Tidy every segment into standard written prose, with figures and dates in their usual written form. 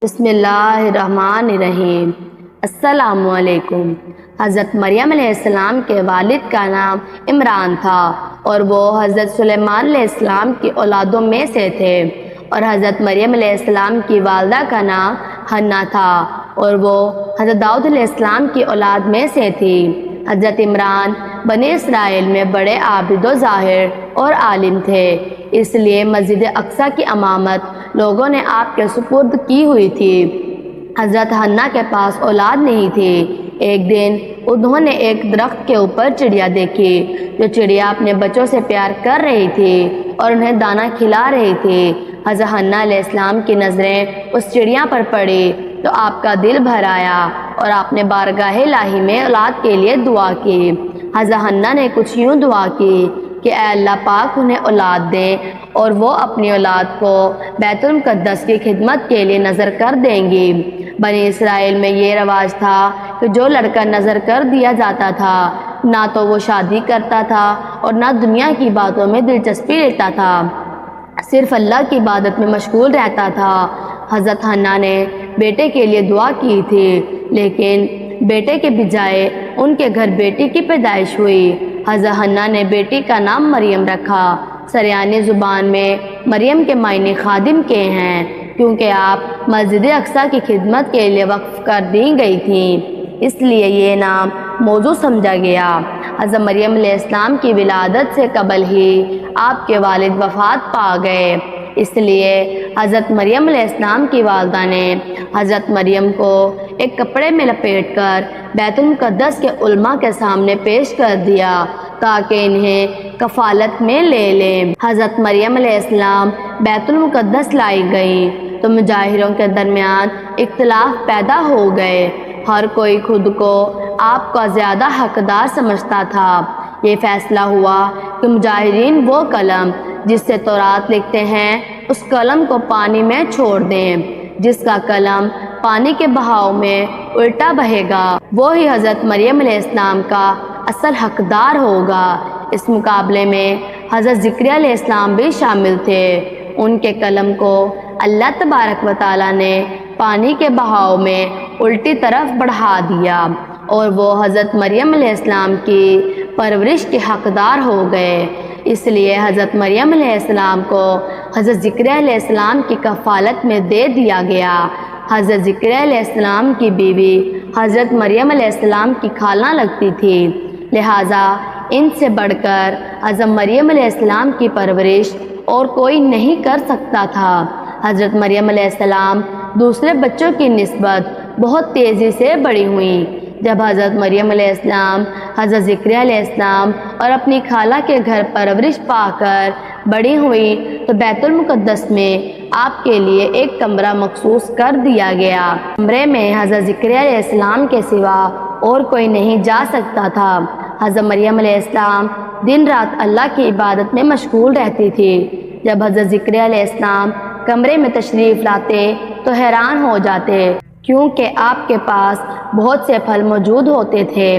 بسم اللہ الرحمن الرحیم۔ السلام علیکم۔ حضرت مریم علیہ السلام کے والد کا نام عمران تھا اور وہ حضرت سلیمان علیہ السلام کی اولادوں میں سے تھے، اور حضرت مریم علیہ السلام کی والدہ کا نام حنا تھا اور وہ حضرت داؤد علیہ السلام کی اولاد میں سے تھی۔ حضرت عمران بنی اسرائیل میں بڑے عابد و ظاہر اور عالم تھے، اس لیے مسجد اقصیٰ کی امامت لوگوں نے آپ کے سپرد کی ہوئی تھی۔ حضرت حنا کے پاس اولاد نہیں تھی۔ ایک دن انہوں نے ایک درخت کے اوپر چڑیا دیکھی، جو چڑیا اپنے بچوں سے پیار کر رہی تھی اور انہیں دانہ کھلا رہی تھی۔ حضرت حنا علیہ السلام کی نظریں اس چڑیا پر پڑی تو آپ کا دل بھر آیا اور آپ نے بارگاہ الہی میں اولاد کے لیے دعا کی۔ حضرت حنا نے کچھ یوں دعا کی کہ اے اللہ پاک انہیں اولاد دے اور وہ اپنی اولاد کو بیت المقدس کی خدمت کے لیے نظر کر دیں گی۔ بنی اسرائیل میں یہ رواج تھا کہ جو لڑکا نظر کر دیا جاتا تھا نہ تو وہ شادی کرتا تھا اور نہ دنیا کی باتوں میں دلچسپی لیتا تھا، صرف اللہ کی عبادت میں مشغول رہتا تھا۔ حضرت حنا نے بیٹے کے لیے دعا کی تھی، لیکن بیٹے کے بجائے ان کے گھر بیٹی کی پیدائش ہوئی۔ حضرت حنا نے بیٹی کا نام مریم رکھا۔ سریانی زبان میں مریم کے معنی خادم کے ہیں، کیونکہ آپ مسجد اقصیٰ کی خدمت کے لیے وقف کر دی گئی تھیں، اس لیے یہ نام موضوع سمجھا گیا۔ حضرت مریم علیہ السلام کی ولادت سے قبل ہی آپ کے والد وفات پا گئے، اس لیے حضرت مریم علیہ السلام کی والدہ نے حضرت مریم کو ایک کپڑے میں لپیٹ کر بیت المقدس کے علماء کے سامنے پیش کر دیا تاکہ انہیں کفالت میں لے لیں۔ حضرت مریم علیہ السلام بیت المقدس لائی گئیں تو مجاہروں کے درمیان اختلاف پیدا ہو گئے۔ ہر کوئی خود کو آپ کا زیادہ حقدار سمجھتا تھا۔ یہ فیصلہ ہوا کہ مجاہرین وہ قلم جس سے تورات لکھتے ہیں اس قلم کو پانی میں چھوڑ دیں، جس کا قلم پانی کے بہاؤ میں الٹا بہے گا وہی حضرت مریم علیہ السلام کا اصل حقدار ہوگا۔ اس مقابلے میں حضرت زکریا علیہ السلام بھی شامل تھے۔ ان کے قلم کو اللہ تبارک و تعالیٰ نے پانی کے بہاؤ میں الٹی طرف بڑھا دیا اور وہ حضرت مریم علیہ السلام کی پرورش کے حقدار ہو گئے، اس لیے حضرت مریم علیہ السلام کو حضرت زکریا علیہ السلام کی کفالت میں دے دیا گیا۔ حضرت زکریا علیہ السلام کی بیوی حضرت مریم علیہ السلام کی خالہ لگتی تھی، لہٰذا ان سے بڑھ کر حضرت مریم علیہ السلام کی پرورش اور کوئی نہیں کر سکتا تھا۔ حضرت مریم علیہ السلام دوسرے بچوں کی نسبت بہت تیزی سے بڑی ہوئیں۔ جب حضرت مریم علیہ السلام حضرت زکریا علیہ السلام اور اپنی خالہ کے گھر پرورش پا کر بڑی ہوئی تو بیت المقدس میں آپ کے لیے ایک کمرہ مخصوص کر دیا گیا۔ کمرے میں حضرت زکریا علیہ السلام کے سوا اور کوئی نہیں جا سکتا تھا۔ حضرت مریم علیہ السلام دن رات اللہ کی عبادت میں مشغول رہتی تھی۔ جب حضرت زکریا علیہ السلام کمرے میں تشریف لاتے تو حیران ہو جاتے، کیونکہ آپ کے پاس بہت سے پھل موجود ہوتے تھے،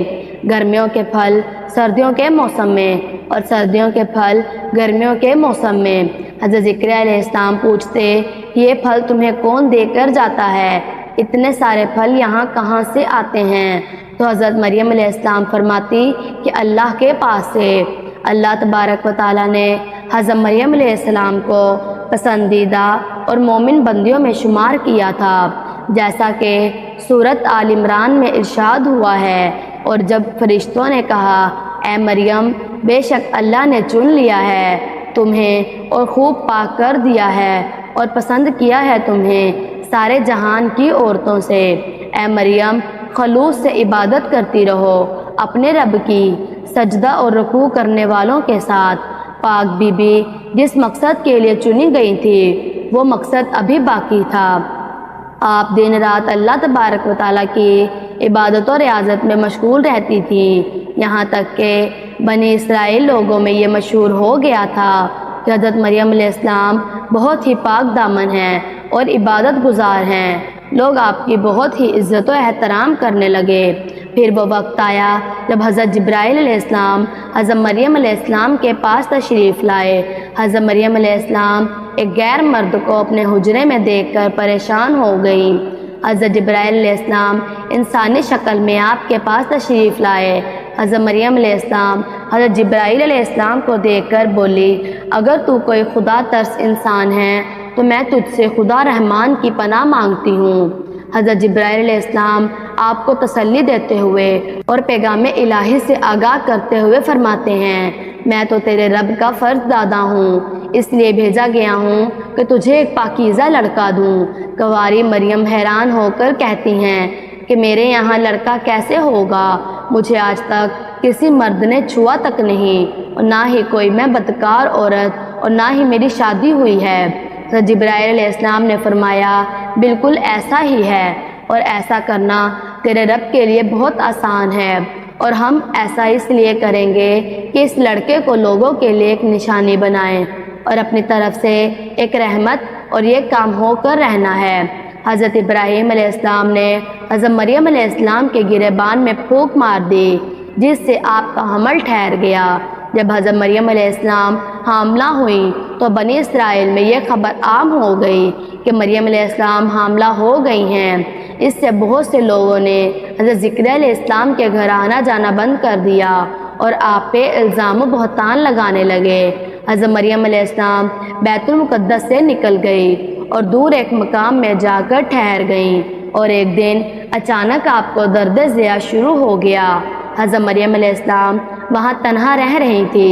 گرمیوں کے پھل سردیوں کے موسم میں اور سردیوں کے پھل گرمیوں کے موسم میں۔ حضرت زکریا علیہ السلام پوچھتے، یہ پھل تمہیں کون دے کر جاتا ہے؟ اتنے سارے پھل یہاں کہاں سے آتے ہیں؟ تو حضرت مریم علیہ السلام فرماتی کہ اللہ کے پاس سے۔ اللہ تبارک و تعالیٰ نے حضرت مریم علیہ السلام کو پسندیدہ اور مومن بندیوں میں شمار کیا تھا، جیسا کہ سورۃ آل عمران میں ارشاد ہوا ہے، اور جب فرشتوں نے کہا اے مریم بے شک اللہ نے چن لیا ہے تمہیں اور خوب پاک کر دیا ہے اور پسند کیا ہے تمہیں سارے جہان کی عورتوں سے، اے مریم خلوص سے عبادت کرتی رہو اپنے رب کی، سجدہ اور رکوع کرنے والوں کے ساتھ۔ پاک بی بی جس مقصد کے لیے چنی گئی تھی وہ مقصد ابھی باقی تھا۔ آپ دن رات اللہ تبارک و تعالیٰ کی عبادت و ریاضت میں مشغول رہتی تھی، یہاں تک کہ بنی اسرائیل لوگوں میں یہ مشہور ہو گیا تھا کہ حضرت مریم علیہ السلام بہت ہی پاک دامن ہیں اور عبادت گزار ہیں۔ لوگ آپ کی بہت ہی عزت و احترام کرنے لگے۔ پھر وہ وقت آیا جب حضرت جبرائیل علیہ السلام حضرت مریم علیہ السلام کے پاس تشریف لائے۔ حضرت مریم علیہ السلام ایک غیر مرد کو اپنے حجرے میں دیکھ کر پریشان ہو گئیں۔ حضرت جبرائیل علیہ السلام انسانی شکل میں آپ کے پاس تشریف لائے۔ حضرت مریم علیہ السلام حضرت جبرائیل علیہ السلام کو دیکھ کر بولی، اگر تو کوئی خدا ترس انسان ہے تو میں تجھ سے خدا رحمان کی پناہ مانگتی ہوں۔ حضرت جبرائیل علیہ السلام آپ کو تسلی دیتے ہوئے اور پیغام الہی سے آگاہ کرتے ہوئے فرماتے ہیں، میں تو تیرے رب کا فرض دادا ہوں، اس لیے بھیجا گیا ہوں کہ تجھے ایک پاکیزہ لڑکا دوں۔ کنواری مریم حیران ہو کر کہتی ہیں کہ میرے یہاں لڑکا کیسے ہوگا؟ مجھے آج تک کسی مرد نے چھوا تک نہیں، اور نہ ہی کوئی میں بدکار عورت، اور نہ ہی میری شادی ہوئی ہے۔ حضرت جبرائیل علیہ السلام نے فرمایا، بالکل ایسا ہی ہے، اور ایسا کرنا تیرے رب کے لیے بہت آسان ہے، اور ہم ایسا اس لیے کریں گے کہ اس لڑکے کو لوگوں کے لیے ایک نشانی بنائیں اور اپنی طرف سے ایک رحمت، اور یہ کام ہو کر رہنا ہے۔ حضرت ابراہیم علیہ السلام نے حضرت مریم علیہ السلام کے گریبان میں پھونک مار دی، جس سے آپ کا حمل ٹھہر گیا۔ جب حضرت مریم علیہ السلام حاملہ ہوئیں تو بنی اسرائیل میں یہ خبر عام ہو گئی کہ مریم علیہ السلام حاملہ ہو گئی ہیں۔ اس سے بہت سے لوگوں نے حضرت زکریا علیہ السلام کے گھر آنا جانا بند کر دیا اور آپ پہ الزام و بہتان لگانے لگے۔ حضرت مریم علیہ السلام بیت المقدس سے نکل گئی اور دور ایک مقام میں جا کر ٹھہر گئیں، اور ایک دن اچانک آپ کو درد ذیاء شروع ہو گیا۔ حضرت مریم علیہ السلام وہاں تنہا رہ رہی تھی۔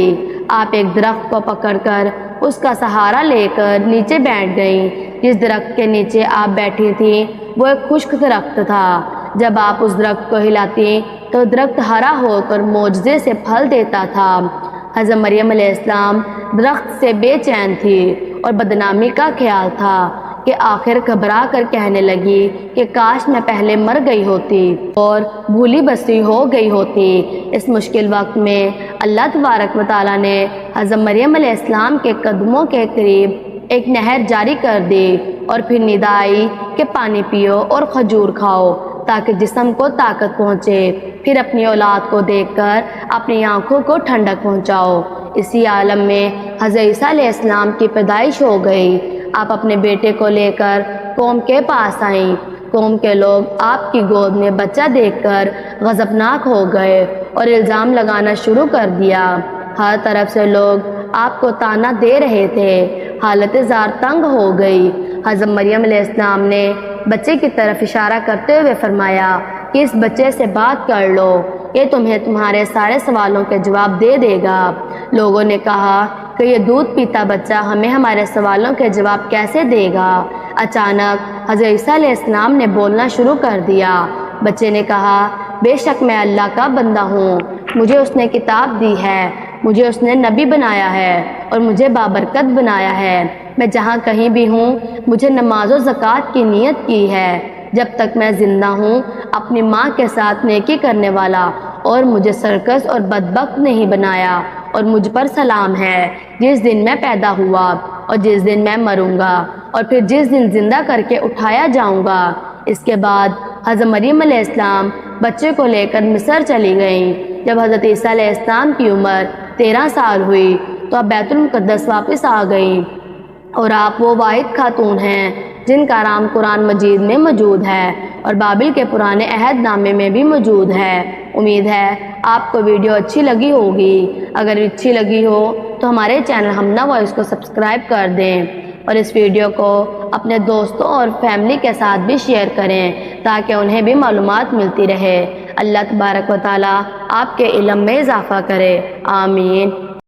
آپ ایک درخت کو پکڑ کر اس کا سہارا لے کر نیچے بیٹھ گئیں۔ جس درخت کے نیچے آپ بیٹھی تھیں وہ ایک خشک درخت تھا۔ جب آپ اس درخت کو ہلاتی تو درخت ہرا ہو کر معجزے سے پھل دیتا تھا۔ حضرت مریم علیہ السلام درخت سے بے چین تھی اور بدنامی کا خیال تھا کہ آخر گھبرا کر کہنے لگی کہ کاش میں پہلے مر گئی ہوتی اور بھولی بسی ہو گئی ہوتی۔ اس مشکل وقت میں اللہ تبارک و تعالیٰ نے حضرت مریم علیہ السلام کے قدموں کے قریب ایک نہر جاری کر دی، اور پھر ندا آئی کہ پانی پیو اور کھجور کھاؤ تاکہ جسم کو طاقت پہنچے، پھر اپنی اولاد کو دیکھ کر اپنی آنکھوں کو ٹھنڈک پہنچاؤ۔ اسی عالم میں حضرت عیسیٰ علیہ السلام کی پیدائش ہو گئی۔ آپ اپنے بیٹے کو لے کر قوم کے پاس آئیں۔ قوم کے لوگ آپ کی گود میں بچہ دیکھ کر غضبناک ہو گئے اور الزام لگانا شروع کر دیا۔ ہر طرف سے لوگ آپ کو طعنہ دے رہے تھے۔ حالت زار تنگ ہو گئی۔ حضرت مریم علیہ السلام نے بچے کی طرف اشارہ کرتے ہوئے فرمایا کہ اس بچے سے بات کر لو، یہ تمہیں تمہارے سارے سوالوں کے جواب دے دے گا۔ لوگوں نے کہا کہ یہ دودھ پیتا بچہ ہمیں ہمارے سوالوں کے جواب کیسے دے گا؟ اچانک حضرت عیسیٰ علیہ السلام نے بولنا شروع کر دیا۔ بچے نے کہا، بے شک میں اللہ کا بندہ ہوں، مجھے اس نے کتاب دی ہے، مجھے اس نے نبی بنایا ہے اور مجھے بابرکت بنایا ہے۔ میں جہاں کہیں بھی ہوں مجھے نماز و زکوٰۃ کی نیت کی ہے۔ جب تک میں زندہ ہوں اپنی ماں کے ساتھ نیکی کرنے والا، اور مجھے سرکش اور بدبخت نہیں بنایا، اور مجھ پر سلام ہے جس دن میں پیدا ہوا اور جس دن میں مروں گا اور پھر جس دن زندہ کر کے اٹھایا جاؤں گا۔ اس کے بعد حضرت مریم علیہ السلام بچے کو لے کر مصر چلی گئیں۔ جب حضرت عیسیٰ علیہ السلام کی عمر 13 سال ہوئی تو آپ بیت المقدس واپس آ گئیں، اور آپ وہ واحد خاتون ہیں جن کا نام قرآن مجید میں موجود ہے اور بابل کے پرانے عہد نامے میں بھی موجود ہے۔ امید ہے آپ کو ویڈیو اچھی لگی ہوگی۔ اگر اچھی لگی ہو تو ہمارے چینل ہمنا وائس کو سبسکرائب کر دیں، اور اس ویڈیو کو اپنے دوستوں اور فیملی کے ساتھ بھی شیئر کریں تاکہ انہیں بھی معلومات ملتی رہے۔ اللہ تبارک و تعالیٰ آپ کے علم میں اضافہ کرے، آمین۔